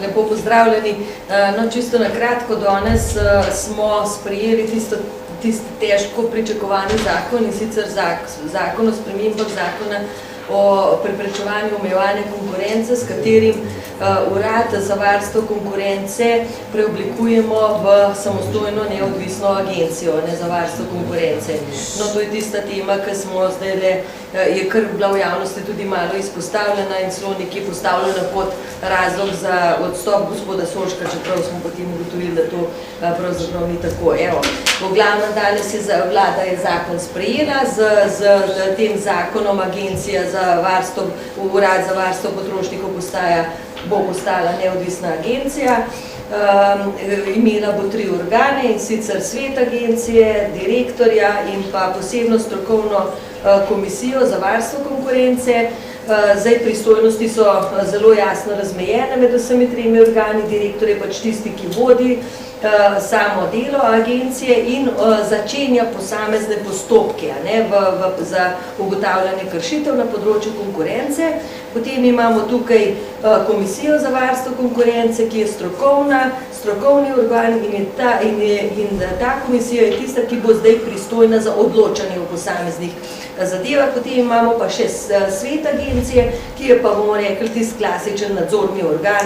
Lepo pozdravljeni. No, čisto na kratko, danes smo sprejeli tisti težko pričakovani zakon, in sicer zakon o spremembah zakona o preprečevanju omejevanja konkurence, s katerim Urad za varstvo konkurence preoblikujemo v samostojno neodvisno agencijo za varstvo konkurence. No, to je tista tema, ki smo zdajle, je kar bila v javnosti tudi malo izpostavljena in celo nekje postavljena kot razlog za odstop gospoda Sorška, čeprav smo potem ugotovili, da to pravzaprav ni tako. Evo, v glavnem danes vlada je zakon sprejela, z tem zakonom agencija za varstvo, Urad za varstvo potrošnikov bo postala neodvisna agencija. Imela bo 3 organe, in sicer svet agencije, direktorja in pa posebno strokovno komisijo za varstvo konkurence. Zdaj pristojnosti so zelo jasno razmejene med vsemi 3 organi, direktor je pač tisti, ki vodi samo delo agencije in začenja posamezne postopke za ugotavljanje kršitev na področju konkurence. Potem imamo tukaj komisijo za varstvo konkurence, ki je strokovni organ in ta komisija je tista, ki bo zdaj pristojna za odločanje o posameznih zadevah. Potem imamo pa še svet agencije, ki je pa, bomo rekli, tisti klasičen nadzorni organ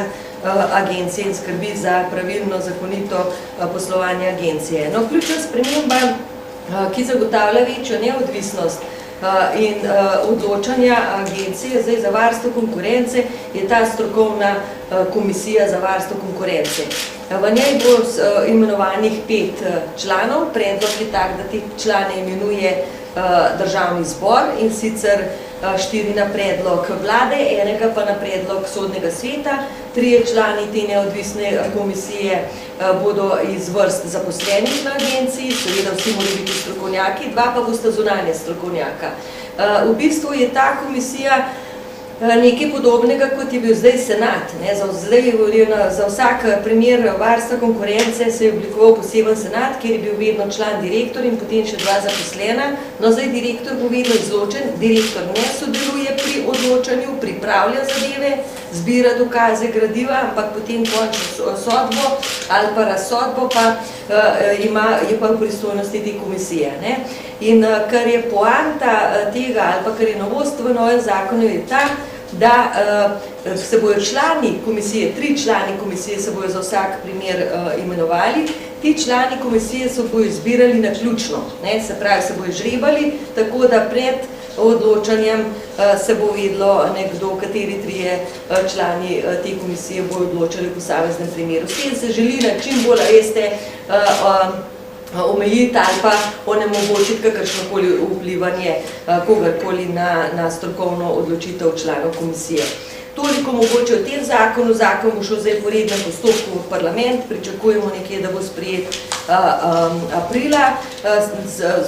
agencije in skrbi za pravilno, zakonito poslovanje agencije. No, ključna sprememba, ki zagotavlja večjo neodvisnost in odločanja agencije zdaj za varstvo konkurence, je ta strokovna komisija za varstvo konkurence. V njej bo imenovanih 5 članov, predlog je tak, da te člane imenuje državni zbor, in sicer 4 na predlog vlade, enega pa na predlog sodnega sveta. 3 člani te neodvisne komisije bodo iz vrst zaposlenih na agenciji, seveda vsi morajo biti strokovnjaki, 2 pa bosta zunanja strokovnjaka. V bistvu je ta komisija nekaj podobnega, kot je bil zdaj senat. Za vsak primer varstva konkurence se je oblikoval poseben senat, kjer je bil vedno član direktor in potem še 2 zaposlena. No, zdaj direktor bo vedno izločen, direktor ne sodeluje pri odločanju, pripravlja zadeve, zbira dokaze, gradiva, ampak potem končno sodbo ali pa razsodbo pa je pa v pristojnosti te komisije. In kar je poanta tega, ali pa kar je novost v novem zakonu, je ta, da se bojo člani komisije, 3 člani komisije se bojo za vsak primer imenovali. Ti člani komisije se bojo izbirali naključno, se pravi, se bojo žrebali, tako da pred odločanjem se bo vedlo nekdo, kateri 3 člani te komisije bojo odločali v posameznem primeru. S tem se želi na čim bolj, veste, omejiti ali pa onemogočiti kakršnokoli vplivanje kogarkoli na strokovno odločitev članov komisije. Toliko mogoče o tem zakonu. Zakon bo šel zdaj po rednem postopku v parlament, pričakujemo nekje, da bo sprejet aprila.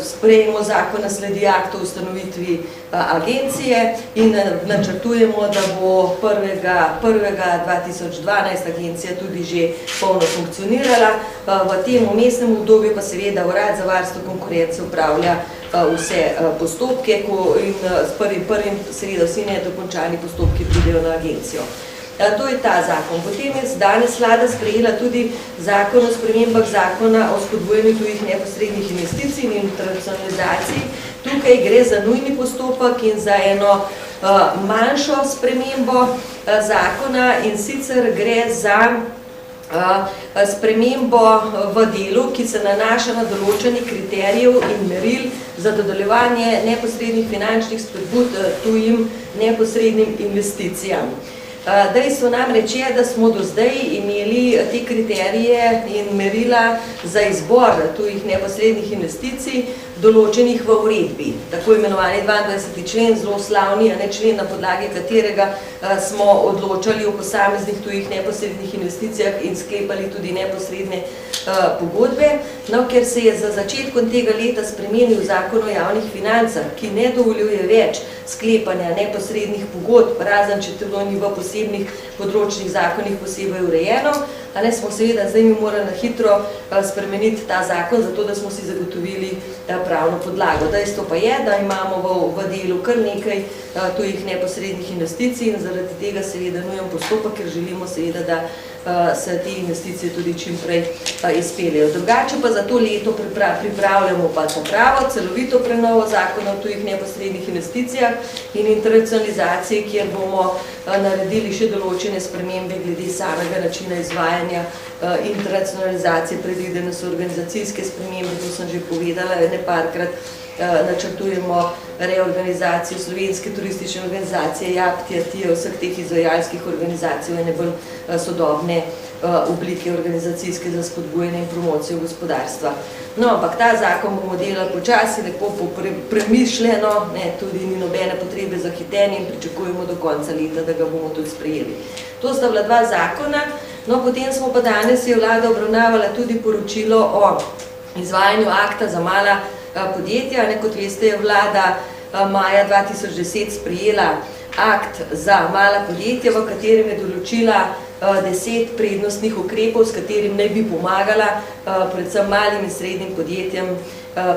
Sprejemo zakona sledi akt o ustanovitvi agencije in načrtujemo, da bo 1.1.2012 agencija tudi že polno funkcionirala. V tem vmesnem obdobju pa seveda Urad za varstvo konkurence upravlja vse postopke in s 1.1. seveda vsi nedokončani postopki pridejo na agencijo. To je ta zakon. Potem je danes vlada sprejela tudi zakon o spremembah zakona o spodbujanju tujih neposrednih investicij in internacionalizaciji. Tukaj gre za nujni postopek in za eno manjšo spremembo zakona, in sicer gre za spremembo v delu, ki se nanaša na določanje kriterijev in meril za dodeljevanje neposrednih finančnih spodbud tujim neposrednim investicijam. Dejstvo namreč je, da smo do zdaj imeli te kriterije in merila za izbor tujih neposrednih investicij določenih v uredbi. Tako imenovani 22. člen, zelo slavni, člen, na podlagi katerega smo odločali o posameznih tujih neposrednih investicijah in sklepali tudi neposredne pogodbe. No, ker se je za začetkom tega leta spremenil zakon o javnih financah, ki ne dovoljuje več sklepanja neposrednih pogodb, razen če to ni v posebnih področnih zakonih posebej urejeno, smo seveda zdaj mi morali na hitro spremeniti ta zakon, zato da smo si zagotovili pravno podlago. Dejstvo pa je, da imamo v delu kar nekaj tujih neposrednih investicij in zaradi tega seveda nujen postopek, ker želimo seveda, da se te investicije tudi čim prej izpeljejo. Drugače pa za to leto pripravljamo pa pravo, celovito prenovo zakona o tujih neposrednih investicijah in internacionalizacije, kjer bomo naredili še določene spremembe glede samega načina izvajanja internacionalizacije, predvidene so organizacijske spremembe, to sem že povedala nekajkrat, načrtujemo reorganizacijo Slovenske turistične organizacije, JAPTI, ATIA, vseh teh izvajalskih organizacij v ene bolj sodobne oblike organizacijske za spodbujanje in promocijo gospodarstva. No, ampak ta zakon bomo delali počasi, lepo premišljeno, tudi ni nobene potrebe za hitenje in pričakujemo do konca leta, da ga bomo tudi sprejeli. To sta bila dva zakona, no potem smo pa danes je vlada obravnavala tudi poročilo o izvajanju akta za mala podjetja. Kot veste, je vlada maja 2010 sprejela akt za mala podjetja, v katerem je določila 10 prednostnih ukrepov, s katerim naj bi pomagala predvsem malim in srednjim podjetjem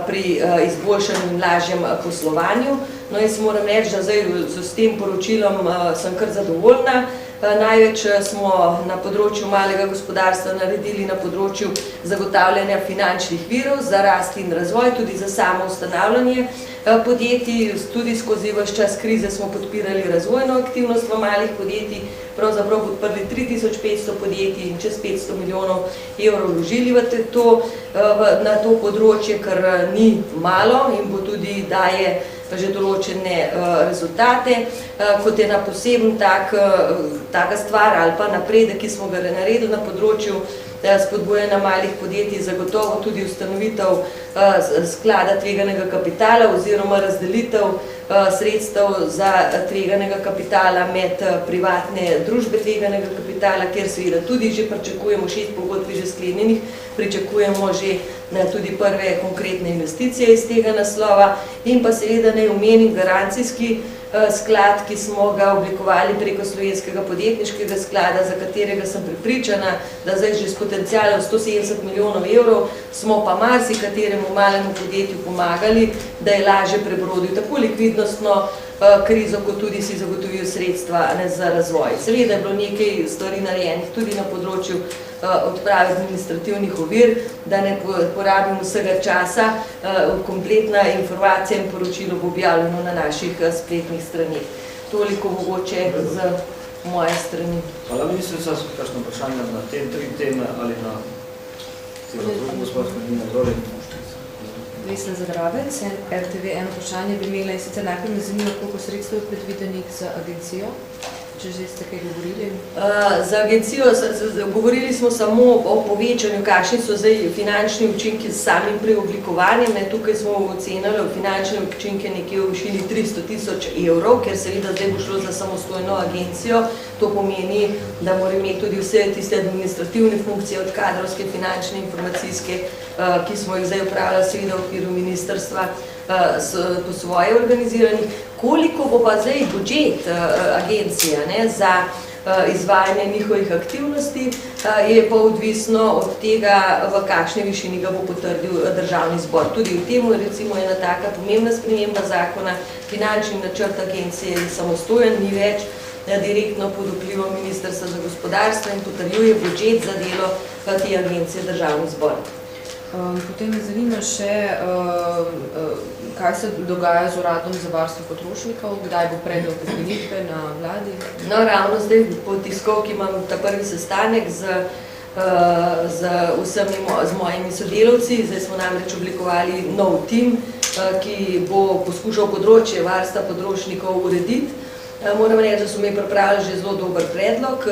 pri izboljšanju in lažjem poslovanju. No, jaz moram reči, da zdaj s tem poročilom sem kar zadovoljna. Največ smo na področju malega gospodarstva naredili na področju zagotavljanja finančnih virov za rast in razvoj, tudi za samo ustanavljanje podjetij. Tudi skozi ves čas krize smo podpirali razvojno aktivnost v malih podjetij, pravzaprav podprli 3500 podjetij in čez 500 milijonov evrov vložili na to področje, kar ni malo in bo tudi daje že določene rezultate. Kot je na poseben taka stvar ali pa napredek, ki smo ga naredili na področju spodbujanja malih podjetij, zagotovo tudi ustanovitev sklada tveganega kapitala oziroma razdelitev sredstev za tveganega kapitala med privatne družbe tveganega kapitala, kjer seveda tudi že pričakujemo 6 pogodb že sklenjenih, pričakujemo že tudi prve konkretne investicije iz tega naslova in pa seveda naj omenim garancijski sklad, ki smo ga oblikovali preko Slovenskega podjetniškega sklada, za katerega sem prepričana, da zdaj že s potencialom 170 milijonov evrov smo pa marsikateremu malemu podjetju pomagali, da je lažje prebrodil tako likvidnostno krizo, kot tudi si zagotovil sredstva za razvoj. Seveda je bilo nekaj stvari narejenih tudi na področju odprave administrativnih ovir, da ne porabim vsega časa, kompletna informacija in poročilo bo objavljeno na naših spletnih straneh. Toliko mogoče z moje strani. Hvala, ministrica, kakšno vprašanje na te 3 teme ali na celo drugo gospodsko in na drole? Vesna Zadravec, RTV, eno vprašanje bi imela in sicer najprej me zanima, koliko sredstev je predvidenih za agencijo, če že ste kaj govorili? Za agencijo govorili smo samo o povečanju, kakšni so zdaj finančni učinki s samim preoblikovanjem. Tukaj smo ocenili finančne učinke nekje v višini 300 tisoč evrov, ker seveda zdaj bo šlo za samostojno agencijo. To pomeni, da mora imeti tudi vse tiste administrativne funkcije od kadrovske, finančne, informacijske, ki smo jih zdaj upravljali seveda v okviru ministrstva po svoje organiziranih. Koliko bo pa zdaj budžet agencije za izvajanje njihovih aktivnosti, je pa odvisno od tega, v kakšni višini ga bo potrdil državni zbor. Tudi v temu recimo ena taka pomembna sprememba zakona, finančni načrt agencije je samostojen, ni več direktno pod vplivom Ministrstva za gospodarstvo in potrjuje budžet za delo te agencije državni zbor. Potem me zanima še, kaj se dogaja z uradom za varstvo potrošnikov, kdaj bo predlog ukinitve na vladi? No, ravno zdaj po tiskovki imam ta prvi sestanek z mojimi sodelavci. Zdaj smo namreč oblikovali nov tim, ki bo poskušal področje varstva potrošnikov urediti. Moram reči, da so mi pripravili že zelo dober predlog,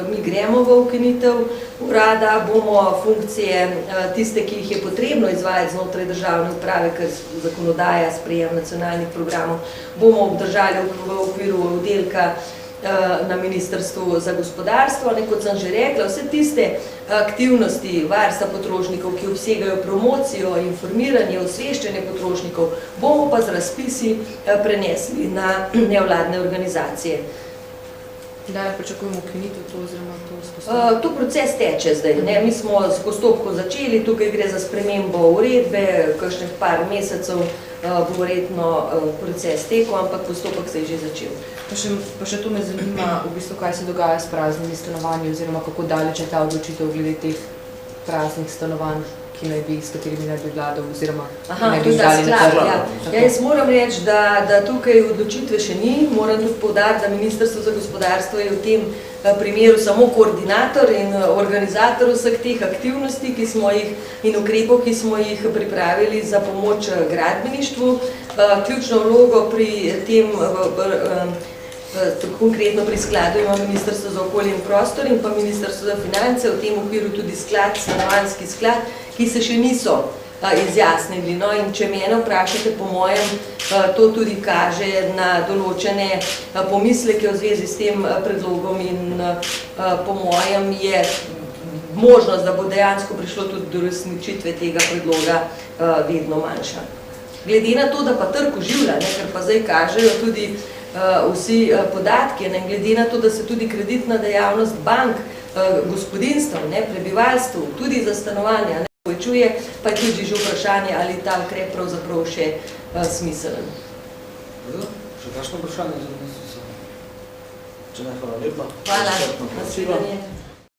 mi gremo v ukinitev urada, bomo funkcije tiste, ki jih je potrebno izvajati znotraj državne uprave, ker zakonodaja sprejem nacionalnih programov, bomo obdržali v okviru oddelka na Ministrstvu za gospodarstvo. Kot sem že rekla, vse tiste aktivnosti varstva potrošnikov, ki obsegajo promocijo, informiranje, osveščanje potrošnikov, bomo pa z razpisi prenesli na nevladne organizacije. Da pričakujemo ukinitev to oziroma to vzpostavitev? To proces teče zdaj. Ne? Mi smo s postopkom začeli, tukaj gre za spremembo uredbe, kakšnih par mesecev bo verjetno proces tekel, ampak postopek se je že začel. Pa še tu me zanima, v bistvu, kaj se dogaja s praznimi stanovanji oziroma kako daleč je ta odločitev glede teh praznih stanovanj, s katerimi naj bi vladal oziroma naj bi tudi dali na sklad, trg. ja. Jaz moram reči, da tukaj odločitve še ni. Moram tudi poudariti, da Ministrstvo za gospodarstvo je v tem primeru samo koordinator in organizator vseh teh aktivnosti, ki smo jih in ukrepov, ki smo jih pripravili za pomoč gradbeništvu. Ključno vlogo pri tem konkretno pri skladu ima Ministrstvo za okolje in prostor in pa Ministrstvo za finance, v tem okviru tudi sklad, stanovanjski sklad, ki se še niso izjasnili. No, in če mene vprašate, po mojem, to tudi kaže na določene pomisleke v zvezi s tem predlogom in po mojem je možnost, da bo dejansko prišlo tudi do resničitve tega predloga vedno manjša. Glede na to, da pa trg oživlja, ker pa zdaj kažejo tudi vsi podatki, in glede na to, da se tudi kreditna dejavnost bank, gospodinstv, prebivalstv, tudi za stanovanja povečuje, pa je tudi že vprašanje, ali ta ukrep pravzaprav še smiselen. Še kakšno vprašanje za ministrico? Če ne, hvala lepa. Hvala, nasvidenje.